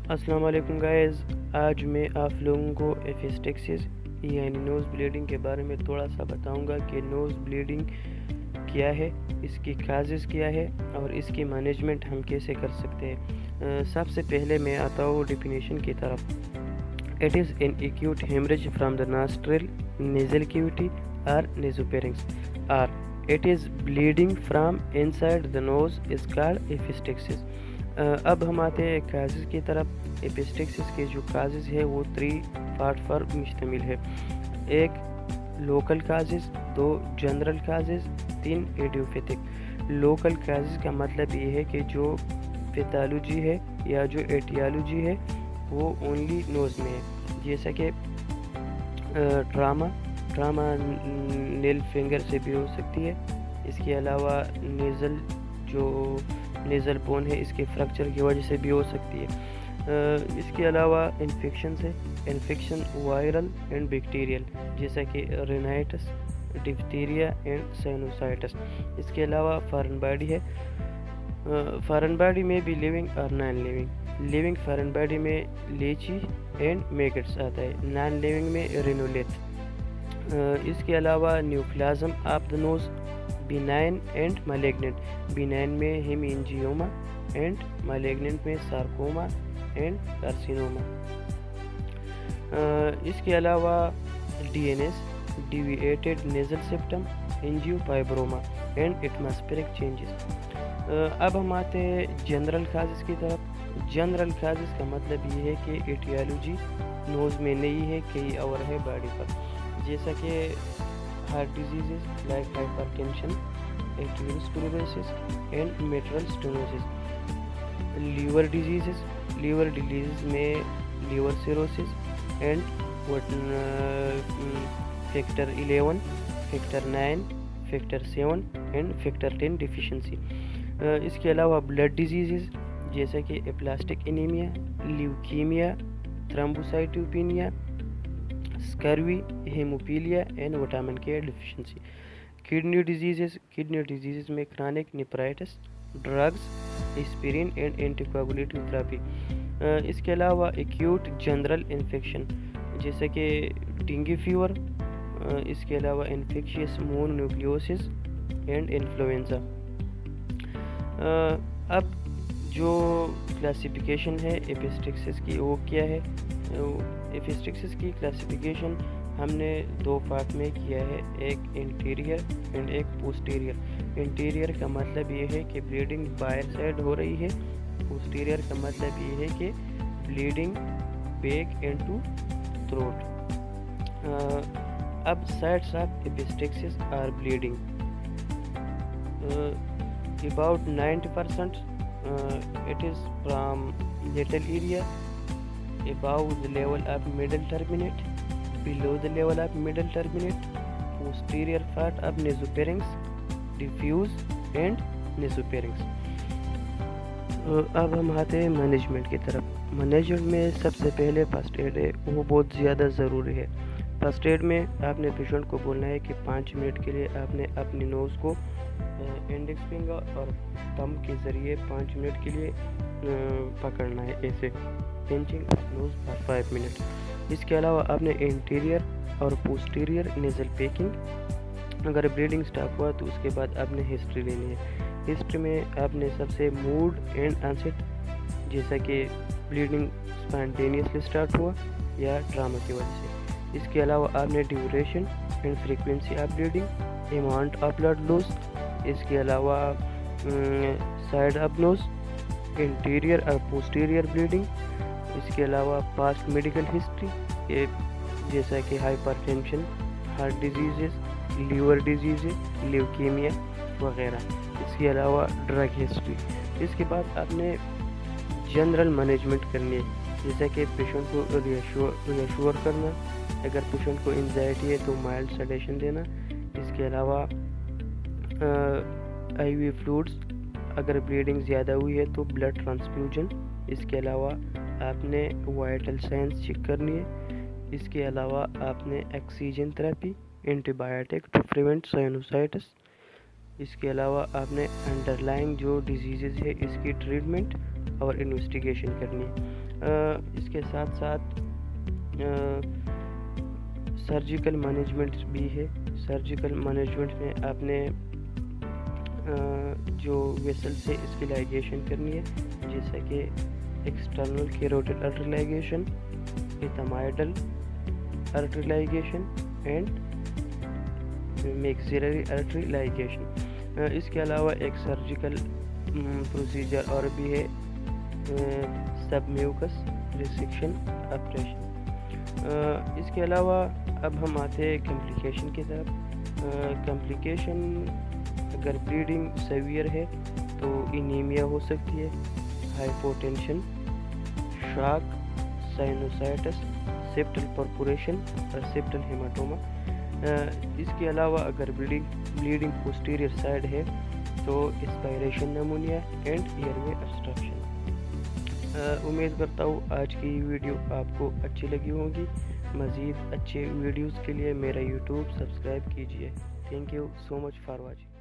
السلام علیکم گائز، آج میں آپ لوگوں کو ایفسٹیکسس یعنی نوز بلیڈنگ کے بارے میں تھوڑا سا بتاؤں گا کہ نوز بلیڈنگ کیا ہے، اس کی کازز کیا ہے اور اس کی مینجمنٹ ہم کیسے کر سکتے ہیں۔ سب سے پہلے میں آتا ہوں ڈیفینیشن کی طرف۔ It is an acute haemorrhage from the nostril nasal cavity اور نیزوپیرنگس اور it is bleeding from inside the nose is called epistaxis. اب ہم آتے ہیں کازز کی طرف۔ ایپسٹیکسس کے جو کازز ہے وہ 3 پارٹ پر مشتمل ہے۔ 1 local causes, 2 general causes, 3 idiopathic. Local causes کا مطلب یہ ہے کہ جو پیتھالوجی ہے یا جو ایٹیالوجی ہے وہ اونلی نوز میں ہے، جیسا کہ ٹراما نیل فنگر سے بھی ہو سکتی ہے۔ اس کے علاوہ نیزل بون ہے، اس کے فریکچر کی وجہ سے بھی ہو سکتی ہے۔ اس کے علاوہ انفیکشنز ہے، انفیکشن وائرل اینڈ بیکٹیریل، جیسا کہ رینائٹس، ڈفتیریا اینڈ سائنوسائٹس۔ اس کے علاوہ فارن باڈی ہے۔ فارن باڈی میں بھی لیونگ اور non living. Living foreign body میں لیچی اینڈ میگٹس آتا ہے، نان لیونگ میں رینولیت۔ اس کے علاوہ neoplasm of the nose, benign and malignant. Benign میں ہیمینجیوما اینڈ ملیگننٹ میں سارکوما اینڈ کارسینوما۔ اس کے علاوہ D N S, deviated nasal septum, angiofibroma and atmospheric changes. اب ہم آتے ہیں جنرل کازز کی طرف۔ جنرل کازز کا مطلب یہ ہے کہ ایٹیالوجی نوز میں نہیں ہے، کہیں اور ہے باڈی پر، جیسا کہ heart diseases like hypertension, atrial sclerosis and mitral stenosis. Liver disease میں liver cirrhosis and factor 11، factor 9، factor 7 and factor 10 deficiency. اس کے علاوہ بلڈ ڈیزیزز جیسا کہ aplastic anaemia, leukaemia, thrombocytopenia, scurvy, haemophilia and vitamin K deficiency. Kidney diseases میں chronic nephritis, drugs, aspirin and anti coagulant therapy. اس کے علاوہ acute general infection جیسا کہ ڈینگی فیور، اس کے علاوہ انفیکشیس مون نیوکلیوسس اینڈ انفلوئنزا۔ اب جو کلاسیفیکیشن ہے ایپسٹیکسس کی وہ کیا ہے؟ ایپسٹیکسس کی کلاسیفیکیشن ہم نے 2 پارٹ میں کیا ہے، ایک انٹیریئر اینڈ ایک پوسٹیریئر۔ انٹیریئر کا مطلب یہ ہے کہ بلیڈنگ باہر سائڈ ہو رہی ہے، پوسٹیریئر کا مطلب یہ ہے کہ بلیڈنگ بیک انٹو تھروٹ۔ اب sides of epistaxis or bleeding. about 90% it is from lateral area, above the level of middle turbinate, below the level of middle turbinate, posterior part of nasopharynx, diffuse and nasopharynx۔ اب ہم آتے ہیں management کی طرف۔ Management میں سب سے پہلے first aid ہے، وہ بہت زیادہ ضروری ہے۔ فرسٹ ایڈ میں آپ نے پیشنٹ کو بولنا ہے کہ 5 منٹ کے لیے آپ نے اپنی نوز کو انڈیکس فنگر اور تھم کے ذریعے 5 منٹ کے لیے پکڑنا ہے، ایسے پنچنگ نوز فار 5 منٹ۔ اس کے علاوہ آپ نے انٹیریئر اور پوسٹیریئر نیزل پیکنگ، اگر بلیڈنگ سٹاپ ہوا تو اس کے بعد آپ نے ہسٹری لینی ہے۔ ہسٹری میں آپ نے سب سے موڈ اینڈ آنسٹ، جیسا کہ بلیڈنگ اسپانٹینیسلی سٹارٹ ہوا یا ٹراما کی وجہ سے۔ اس کے علاوہ آپ نے duration and frequency of bleeding, amount of blood loss, اس کے علاوہ سائڈ آف نوز، انٹیریئر اور پوسٹیریئر بلیڈنگ، اس کے علاوہ پاسٹ میڈیکل ہسٹری جیسا کہ hypertension, heart diseases, liver diseases, leukaemia وغیرہ۔ اس کے علاوہ ڈرگ ہسٹری۔ اس کے بعد آپ نے جنرل مینجمنٹ کرنی ہے، جیسا کہ پیشنٹ کو ریشور کرنا، اگر پیشنٹ کو انزائٹی ہے تو مائلڈ سیڈیشن دینا۔ اس کے علاوہ آئی وی فلوئڈز، اگر بلیڈنگ زیادہ ہوئی ہے تو بلڈ ٹرانسفیوژن۔ اس کے علاوہ آپ نے وائٹل سائنس چیک کرنی ہے۔ اس کے علاوہ آپ نے oxygen therapy, antibiotic to prevent sinusitis. اس کے علاوہ آپ نے انڈر لائنگ جو ڈیزیزز ہے اس کی ٹریٹمنٹ اور انویسٹیگیشن کرنی ہے۔ اس کے ساتھ ساتھ سرجیکل مینجمنٹ بھی ہے. سرجیکل مینجمنٹ میں آپ نے جو ویسل سے اس کی لائگیشن کرنی ہے، جیسا کہ external carotid artery ligation, ethmoidal artery ligation and maxillary artery ligation. اس کے علاوہ ایک سرجیکل پروسیجر اور بھی ہے، سب میوکس ریسیکشن آپریشن. اس کے علاوہ اب ہم آتے ہیں کمپلیکیشن کی طرف. کمپلیکیشن اگر بلیڈنگ سیویئر ہے تو انیمیا ہو سکتی ہے، ہائپوٹینشن، شاک، سائنوسائٹس، سیپٹل پرفوریشن اور سیپٹل ہیماٹوما. اس کے علاوہ اگر بلیڈنگ پوسٹیریئر سائڈ ہے تو aspiration pneumonia and airway obstruction. امید کرتا ہوں آج کی ویڈیو آپ کو اچھی لگی ہوگی. مزید اچھے ویڈیوز کے لیے میرا یوٹیوب سبسکرائب کیجیے. Thank you so much for watching.